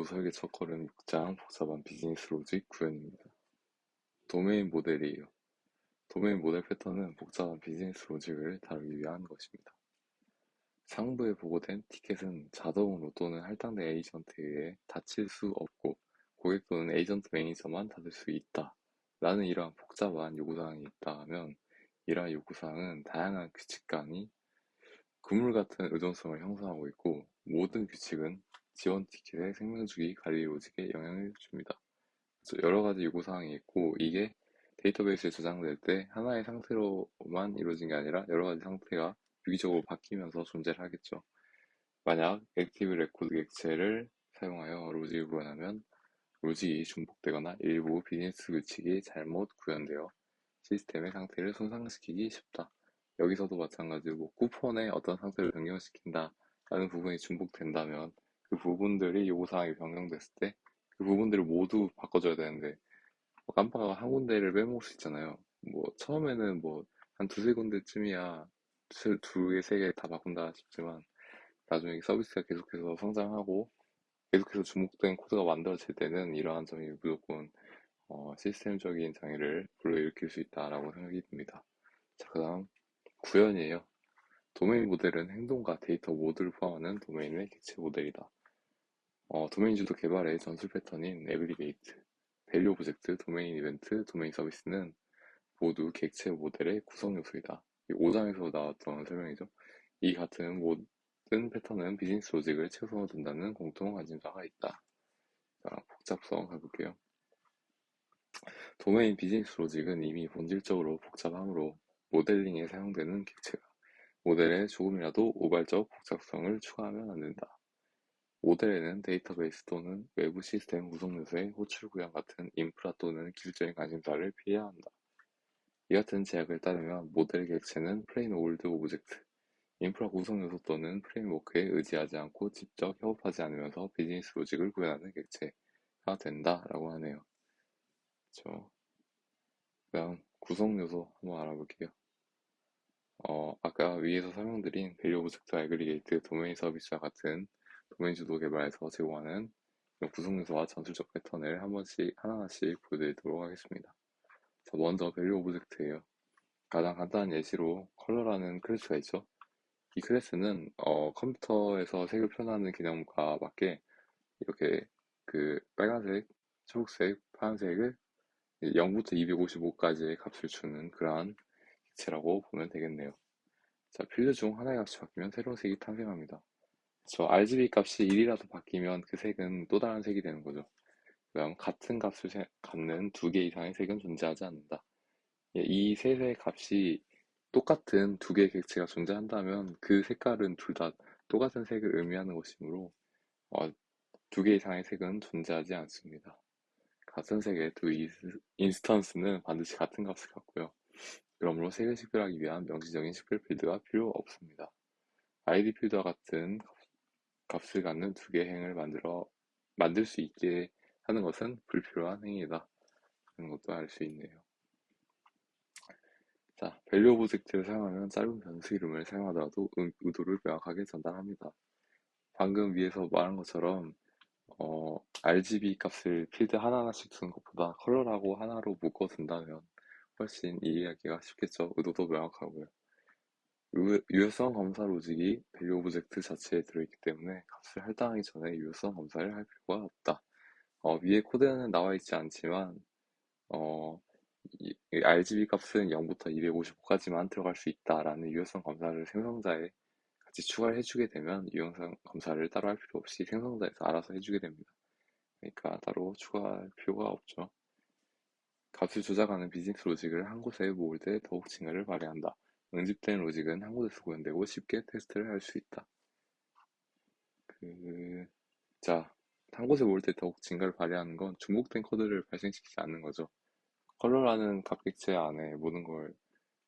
설계 첫걸음 6장 복잡한 비즈니스 로직 구현입니다. 도메인 모델이에요. 도메인 모델 패턴은 복잡한 비즈니스 로직을 다루기 위한 것입니다. 상부에 보고된 티켓은 자동으로 또는 할당된 에이전트에 의해 닫힐 수 없고 고객 또는 에이전트 매니저만 닫을 수 있다. 라는 이러한 복잡한 요구사항이 있다 하면 이러한 요구사항은 다양한 규칙 간이 그물 같은 의존성을 형성하고 있고 모든 규칙은 지원 티켓의 생명주기 관리 로직에 영향을 줍니다. 그래서 여러 가지 요구사항이 있고 이게 데이터베이스에 저장될 때 하나의 상태로만 이루어진 게 아니라 여러 가지 상태가 유기적으로 바뀌면서 존재를 하겠죠. 만약 액티브 레코드 객체를 사용하여 로직을 구현하면 로직이 중복되거나 일부 비즈니스 규칙이 잘못 구현되어 시스템의 상태를 손상시키기 쉽다. 여기서도 마찬가지로 쿠폰의 어떤 상태를 변경시킨다 라는 부분이 중복된다면 그 부분들이 요구사항이 변경됐을 때 그 부분들을 모두 바꿔줘야 되는데 깜빡하고 한 군데를 빼먹을 수 있잖아요. 뭐 처음에는 뭐 한 두세 군데쯤이야 두 개, 세 개 다 바꾼다 싶지만 나중에 서비스가 계속해서 성장하고 계속해서 주목된 코드가 만들어질 때는 이러한 점이 무조건 시스템적인 장애를 불러일으킬 수 있다라고 생각이 듭니다. 자, 그 다음 구현이에요. 도메인 모델은 행동과 데이터 모두를 포함하는 도메인의 객체 모델이다. 도메인 주도 개발의 전술 패턴인 애그리게이트, 밸류 오브젝트, 도메인 이벤트, 도메인 서비스는 모두 객체 모델의 구성 요소이다. 이 5장에서 나왔던 설명이죠. 이 같은 모든 패턴은 비즈니스 로직을 최우선으로 둔다는 공통 관심사가 있다. 자, 복잡성 가볼게요. 도메인 비즈니스 로직은 이미 본질적으로 복잡하므로 모델링에 사용되는 객체가 모델에 조금이라도 우발적 복잡성을 추가하면 안 된다. 모델에는 데이터베이스 또는 외부 시스템 구성 요소의 호출 구현 같은 인프라 또는 기술적인 관심사를 피해야 한다. 이 같은 제약을 따르면 모델 객체는 플레인 올드 오브젝트, 인프라 구성 요소 또는 프레임워크에 의지하지 않고 직접 협업하지 않으면서 비즈니스 로직을 구현하는 객체가 된다라고 하네요. 그렇죠. 그다음 구성 요소 한번 알아볼게요. 아까 위에서 설명드린 밸류 오브젝트와 애그리게이트, 도메인 서비스와 같은 도메인 주도 개발에서 제공하는 구성 요소와 전술적 패턴을 한 번씩 하나하나씩 보여드리도록 하겠습니다. 자, 먼저 밸류 오브젝트예요. 가장 간단한 예시로 컬러라는 클래스가 있죠. 이 클래스는 컴퓨터에서 색을 표현하는 개념과 맞게 이렇게 그 빨간색, 초록색, 파란색을 0부터 255까지의 값을 주는 그러한 객체라고 보면 되겠네요. 자, 필드 중 하나의 값이 바뀌면 새로운 색이 탄생합니다. 저 RGB 값이 1이라도 바뀌면 그 색은 또 다른 색이 되는 거죠. 그럼 같은 값을 갖는 두 개 이상의 색은 존재하지 않는다. 이 셋의 값이 똑같은 두 개의 객체가 존재한다면 그 색깔은 둘 다 똑같은 색을 의미하는 것이므로 두 개 이상의 색은 존재하지 않습니다. 같은 색의 두 인스턴스는 반드시 같은 값을 갖고요. 그러므로 색을 식별하기 위한 명시적인 식별 필드가 필요 없습니다. id 필드와 같은 값을 갖는 두 개의 행을 만들 수 있게 하는 것은 불필요한 행위다. 하는 것도 알 수 있네요. 자, 밸류 오브젝트를 사용하면 짧은 변수 이름을 사용하더라도 의도를 명확하게 전달합니다. 방금 위에서 말한 것처럼 RGB 값을 필드 하나하나씩 두는 것보다 컬러라고 하나로 묶어둔다면 훨씬 이해하기가 쉽겠죠. 의도도 명확하고요. 유효성 검사 로직이 밸류 오브젝트 자체에 들어있기 때문에 값을 할당하기 전에 유효성 검사를 할 필요가 없다. 위에 코드에는 나와 있지 않지만 어, 이 RGB 값은 0부터 255까지만 들어갈 수 있다라는 유효성 검사를 생성자에 같이 추가를 해주게 되면 유효성 검사를 따로 할 필요 없이 생성자에서 알아서 해주게 됩니다. 그러니까 따로 추가할 필요가 없죠. 값을 조작하는 비즈니스 로직을 한 곳에 모을 때 더욱 증가를 발휘한다. 응집된 로직은 한 곳에서 구현되고 쉽게 테스트를 할 수 있다. 자, 한 곳에 모을 때 더욱 증가를 발휘하는 건 중복된 코드를 발생시키지 않는 거죠. 컬러라는 값객체 안에 모든 걸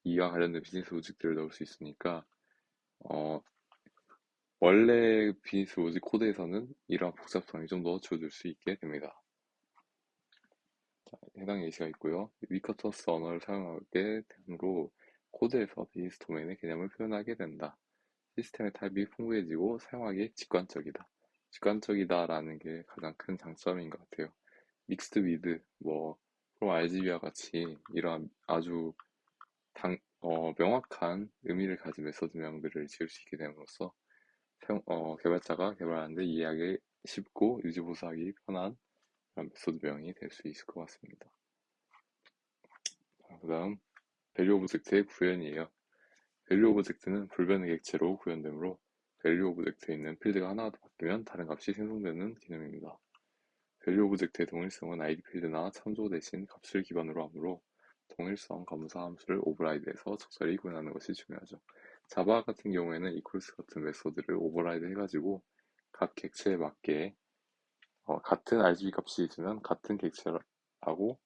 이와 관련된 비즈니스 로직들을 넣을 수 있으니까 어, 원래 비즈니스 로직 코드에서는 이러한 복잡성이 좀 더 줄어들 수 있게 됩니다. 자, 해당 예시가 있고요. 위커터스 언어를 사용하게 되므로 코드에서 비즈니스 도메인의 개념을 표현하게 된다. 시스템의 타입이 풍부해지고 사용하기 직관적이다. 직관적이다라는 게 가장 큰 장점인 것 같아요. 믹스드 위드, 뭐, 프롬 RGB와 같이 이러한 아주 명확한 의미를 가진 메소드명들을 지을 수 있게 됨으로써 개발자가 개발하는데 이해하기 쉽고 유지보수하기 편한 그런 메소드명이 될 수 있을 것 같습니다. 그 다음, 밸류 오브젝트의 구현이에요. 밸류 오브젝트는 불변의 객체로 구현되므로 밸류 오브젝트에 있는 필드가 하나가 더 바뀌면 다른 값이 생성되는 개념입니다. 밸류 오브젝트의 동일성은 id 필드나 참조 대신 값을 기반으로 하므로 동일성 검사 함수를 오버라이드해서 적절히 구현하는 것이 중요하죠. 자바 같은 경우에는 equals 같은 메소드를 오버라이드 해가지고 각 객체에 맞게 같은 RGB 값이 있으면 같은 객체라고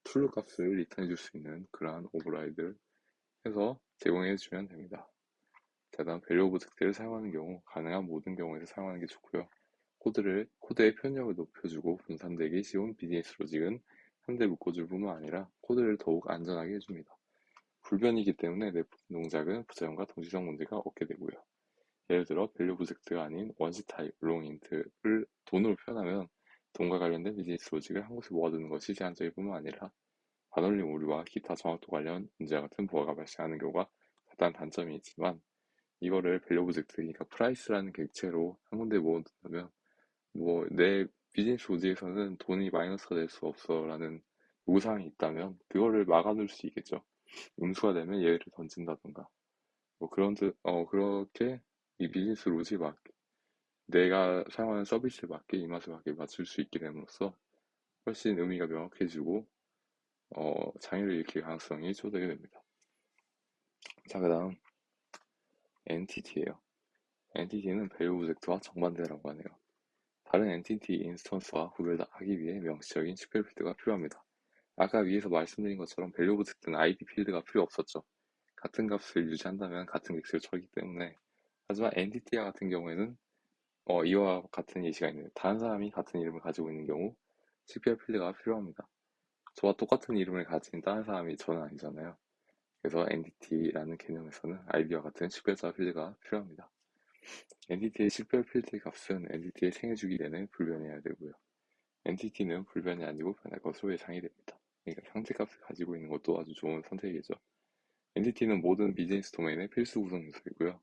true 값을 리턴해 줄 수 있는 그러한 오버라이드를 해서 제공해 주면 됩니다. 자, 다음 밸류 오브젝트를 사용하는 경우 가능한 모든 경우에서 사용하는 게 좋고요. 코드의 편협을 높여주고 분산되기 쉬운 비즈니스 로직은 한데 묶어줄 뿐만 아니라 코드를 더욱 안전하게 해줍니다. 불변이기 때문에 내부 동작은 부사형과 동시성 문제가 없게 되고요. 예를 들어 밸류 오브젝트가 아닌 원시 타입 롱인트를 돈으로 표현하면 돈과 관련된 비즈니스 로직을 한 곳에 모아두는 것이 제한적일 뿐만 아니라 반올림 오류와 기타 정확도 관련 문제와 같은 부하가 발생하는 경우가 다단 단점이 있지만 이거를 밸류 오브젝트, 그러니까 프라이스라는 객체로 한 군데 모아둔다면 뭐 내 비즈니스 로직에서는 돈이 마이너스가 될 수 없어라는 요구사항이 있다면 그거를 막아둘 수 있겠죠. 음수가 되면 예외를 던진다던가 뭐 그렇게 이 비즈니스 로직에 맞게 내가 사용하는 서비스에 맞게 입맛에 맞게 맞출 수 있게 됨으로써 훨씬 의미가 명확해지고 장애를 일으킬 가능성이 줄어들게 됩니다. 자, 그 다음 엔티티예요. 엔티티는 밸류 오브젝트와 정반대라고 하네요. 다른 엔티티 인스턴스와 구별하기 위해 명시적인 식별 필드가 필요합니다. 아까 위에서 말씀드린 것처럼 밸류 오브젝트는 id 필드가 필요 없었죠. 같은 값을 유지한다면 같은 객체를 처리하기 때문에. 하지만 엔티티와 같은 경우에는 이와 같은 예시가 있는데 다른 사람이 같은 이름을 가지고 있는 경우 식별 필드가 필요합니다. 저와 똑같은 이름을 가진 다른 사람이 저는 아니잖아요. 그래서 엔티티라는 개념에서는 아이디와 같은 식별자 필드가 필요합니다. 엔티티의 식별 필드 값은 엔티티의 생애 주기 내내 불변해야 되고요. 엔티티는 불변이 아니고 변할 것으로 예상이 됩니다. 그러니까 상태값을 가지고 있는 것도 아주 좋은 선택이죠. 엔티티는 모든 비즈니스 도메인의 필수 구성 요소이고요.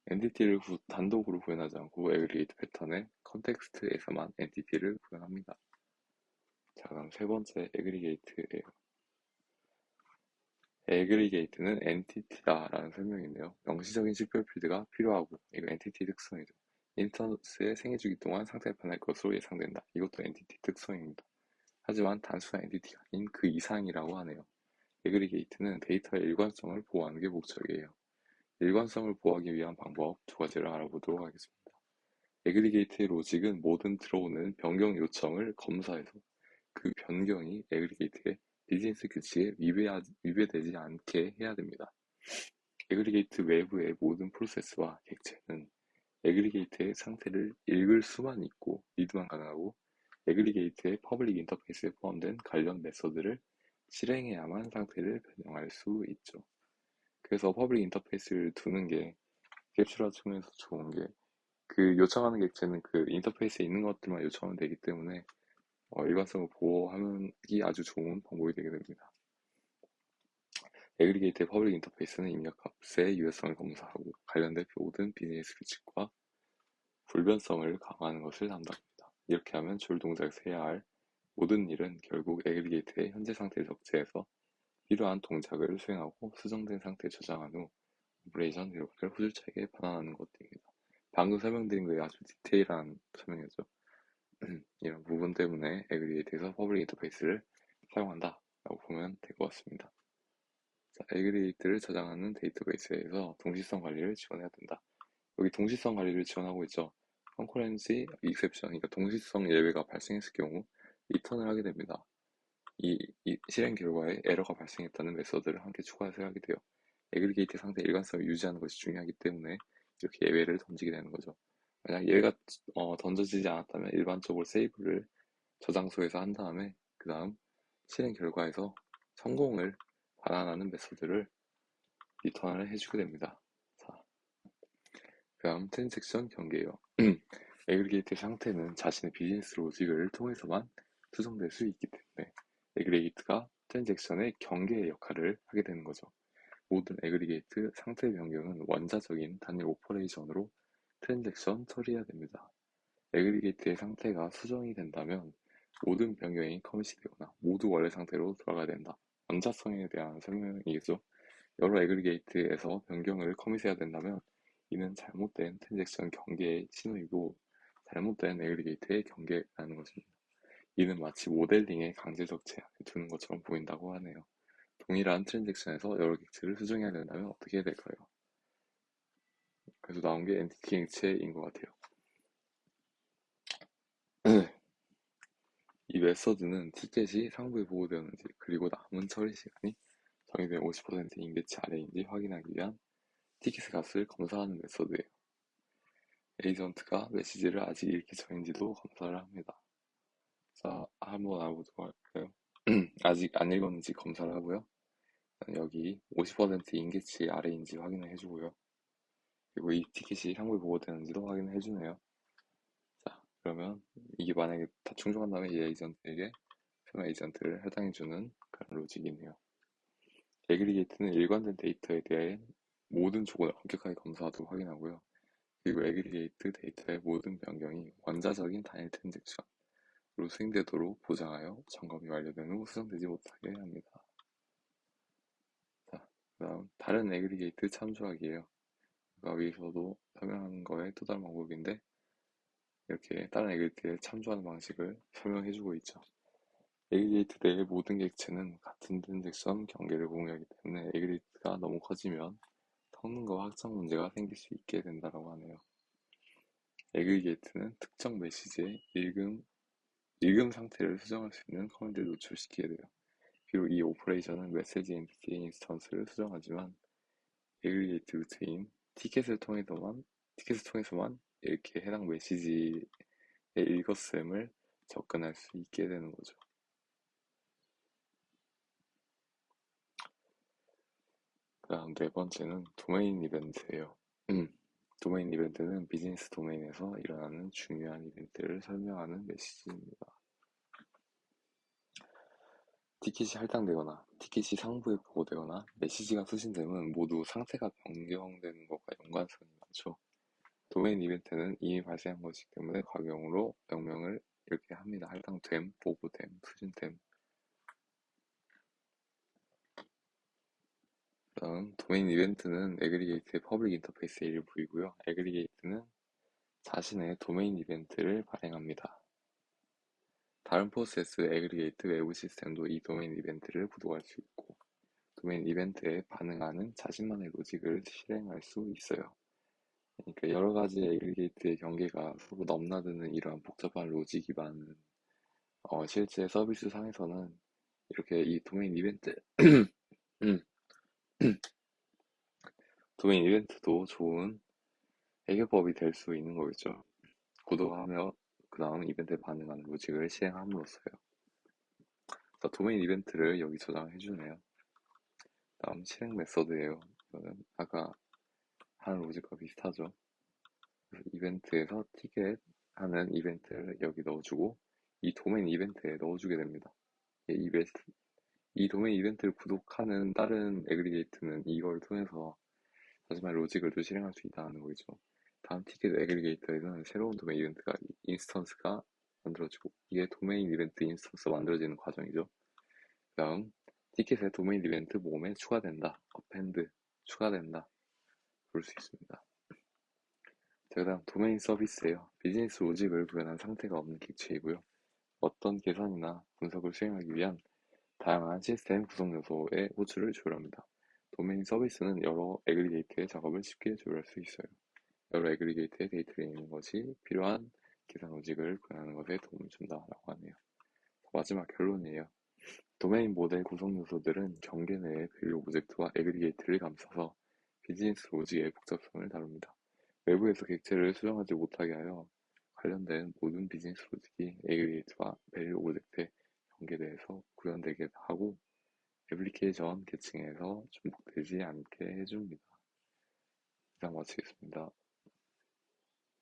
엔티티를 단독으로 구현하지 않고 애그리게이트 패턴의 컨텍스트에서만 엔티티를 구현합니다. 자, 그럼 세 번째 애그리게이트예요. 애그리게이트는 엔티티다라는 설명인데요. 명시적인 식별 필드가 필요하고 이거 엔티티 특성이죠. 인스턴스의 생애 주기 동안 상태가 변할 것으로 예상된다. 이것도 엔티티 특성입니다. 하지만 단순한 엔티티가 아닌 그 이상이라고 하네요. 애그리게이트는 데이터의 일관성을 보호하는 게 목적이에요. 일관성을 보호하기 위한 방법 두 가지를 알아보도록 하겠습니다. 애그리게이트의 로직은 모든 들어오는 변경 요청을 검사해서 그 변경이 애그리게이트의 비즈니스 규칙에 위배되지 않게 해야 됩니다. 애그리게이트 외부의 모든 프로세스와 객체는 애그리게이트의 상태를 읽을 수만 있고 리드만 가능하고 애그리게이트의 퍼블릭 인터페이스에 포함된 관련 메서드를 실행해야만 상태를 변경할 수 있죠. 그래서 퍼블릭 인터페이스를 두는 게 캡슐화 측면에서 좋은 게 그 요청하는 객체는 그 인터페이스에 있는 것들만 요청하면 되기 때문에 일관성을 보호하기 아주 좋은 방법이 되게 됩니다. 애그리게이트의 퍼블릭 인터페이스는 입력값의 유효성을 검사하고 관련된 모든 비즈니스 규칙과 불변성을 강화하는 것을 담당합니다. 이렇게 하면 줄 동작에서 해야 할 모든 일은 결국 애그리게이트의 현재 상태를 적재해서 필요한 동작을 수행하고 수정된 상태에 저장한 후 오퍼레이션 결과를 후줄차게 반환하는 것입니다. 방금 설명드린 거에 아주 디테일한 설명이었죠. 이런 부분 때문에 애그리게이트에서 퍼블릭 인터페이스를 사용한다 라고 보면 될 것 같습니다. 자, 애그리게이트를 저장하는 데이터베이스에서 동시성 관리를 지원해야 된다. 여기 동시성 관리를 지원하고 있죠. 컨커런시 익셉션, 그러니까 동시성 예외가 발생했을 경우 리턴을 하게 됩니다. 이 실행 결과에 에러가 발생했다는 메서드를 함께 추가해서 하게 돼요. 애그리게이트 상태 일관성을 유지하는 것이 중요하기 때문에 이렇게 예외를 던지게 되는 거죠. 만약 예외가 던져지지 않았다면 일반적으로 세이브를 저장소에서 한 다음에 그 다음 실행 결과에서 성공을 반환하는 메소드를 리턴을 해주게 됩니다. 자, 그 다음 트랜잭션 경계예요. 에그리게이트의 상태는 자신의 비즈니스 로직을 통해서만 수정될 수 있기 때문에 에그리게이트가 트랜잭션의 경계의 역할을 하게 되는 거죠. 모든 에그리게이트 상태 변경은 원자적인 단일 오퍼레이션으로 트랜잭션 처리해야 됩니다. 에그리게이트의 상태가 수정이 된다면 모든 변경이 커밋이 되거나 모두 원래 상태로 돌아가야 된다. 원자성에 대한 설명이겠죠. 여러 에그리게이트에서 변경을 커밋해야 된다면 이는 잘못된 트랜잭션 경계의 신호이고 잘못된 에그리게이트의 경계라는 것입니다. 이는 마치 모델링에 강제적 제한을 두는 것처럼 보인다고 하네요. 동일한 트랜잭션에서 여러 객체를 수정해야 된다면 어떻게 해야 될까요? 그래서 나온 게 엔티티 객체인 것 같아요. 이 메서드는 티켓이 상부에 보고되었는지 그리고 남은 처리 시간이 정의된 50% 인계치 아래인지 확인하기 위한 티켓의 값을 검사하는 메서드예요. 에이전트가 메시지를 아직 읽기 전인지도 검사를 합니다. 자, 한번 알아보도록 할까요? 아직 안 읽었는지 검사를 하고요. 여기 50% 인계치 아래인지 확인을 해주고요. 그리고 이 티켓이 상부에 보고되는지도 확인을 해주네요. 자, 그러면 이게 만약에 다 충족한다면 이 에이전트에게 표현 에이전트를 해당해주는 그런 로직이네요. 에그리게이트는 일관된 데이터에 대해 모든 조건을 엄격하게 검사하도록 확인하고요. 그리고 에그리게이트 데이터의 모든 변경이 원자적인 단일 트랜잭션으로 수행되도록 보장하여 점검이 완료된 후 수정되지 못하게 합니다. 자, 그다음 다른 에그리게이트 참조하기예요. 아까 위에서도 설명한 거의 또 다른 방법인데 이렇게 다른 에그리게이트에 참조하는 방식을 설명해주고 있죠. 에그리게이트 내의 모든 객체는 같은 트랜잭션 경계를 공유하기 때문에 에그리게이트가 너무 커지면 성능과 확장 문제가 생길 수 있게 된다고 하네요. 에그리게이트는 특정 메시지의 읽음 상태를 수정할 수 있는 커맨드를 노출시키게 돼요. 비록 이 오퍼레이션은 메시지 엔티티 인스턴스를 수정하지만 에그리게이트 루트인 티켓을 통해서만 이렇게 해당 메시지의 읽었음을 접근할 수 있게 되는 거죠. 그다음 네 번째는 도메인 이벤트예요. 도메인 이벤트는 비즈니스 도메인에서 일어나는 중요한 이벤트를 설명하는 메시지입니다. 티켓이 할당되거나 티켓이 상부에 보고되거나 메시지가 수신되면 모두 상태가 변경되는 것과 연관성이 많죠. 도메인 이벤트는 이미 발생한 것이기 때문에 과경으로 명명을 이렇게 합니다. 할당됨, 보고됨, 수신됨. 다음 도메인 이벤트는 에그리게이트의 퍼블릭 인터페이스의 일부이고요. 에그리게이트는 자신의 도메인 이벤트를 발행합니다. 다른 프로세스 에그리게이트 외부 시스템도 이 도메인 이벤트를 구독할 수 있고 도메인 이벤트에 반응하는 자신만의 로직을 실행할 수 있어요. 그러니까 여러 가지 에그리게이트의 경계가 서로 넘나드는 이러한 복잡한 로직이 많은 실제 서비스 상에서는 이렇게 이 도메인 이벤트 도메인 이벤트도 좋은 해결법이 될 수 있는 거겠죠. 구독하며 그 다음 이벤트에 반응하는 로직을 실행함으로써요. 도메인 이벤트를 여기 저장해 주네요. 다음 실행 메서드예요. 이거는 아까 하는 로직과 비슷하죠. 이벤트에서 티켓 하는 이벤트를 여기 넣어주고 이 도메인 이벤트에 넣어주게 됩니다. 이 도메인 이벤트를 구독하는 다른 에그리게이트는 이걸 통해서 하지만 로직을 실행할 수 있다는 거죠. 다음 티켓 에그리게이터에는 새로운 도메인 이벤트가 인스턴스가 만들어지고 이게 도메인 이벤트 인스턴스가 만들어지는 과정이죠. 다음 티켓의 도메인 이벤트 모음에 추가된다. 어펜드 추가된다. 볼 수 있습니다. 그 다음 도메인 서비스예요. 비즈니스 로직을 구현한 상태가 없는 객체이고요. 어떤 계산이나 분석을 수행하기 위한 다양한 시스템 구성 요소의 호출을 조율합니다. 도메인 서비스는 여러 에그리게이트의 작업을 쉽게 조율할 수 있어요. 여러 에그리게이트의 데이터를 읽는 것이 필요한 계산 로직을 구현하는 것에 도움을 준다라고 하네요. 마지막 결론이에요. 도메인 모델 구성 요소들은 경계 내의 밸류 오브젝트와 에그리게이트를 감싸서 비즈니스 로직의 복잡성을 다룹니다. 외부에서 객체를 수정하지 못하게 하여 관련된 모든 비즈니스 로직이 에그리게이트와 밸류 오브젝트의 경계 내에서 구현되게 하고 애플리케이션 계층에서 중복되지 않게 해줍니다. 이상 마치겠습니다.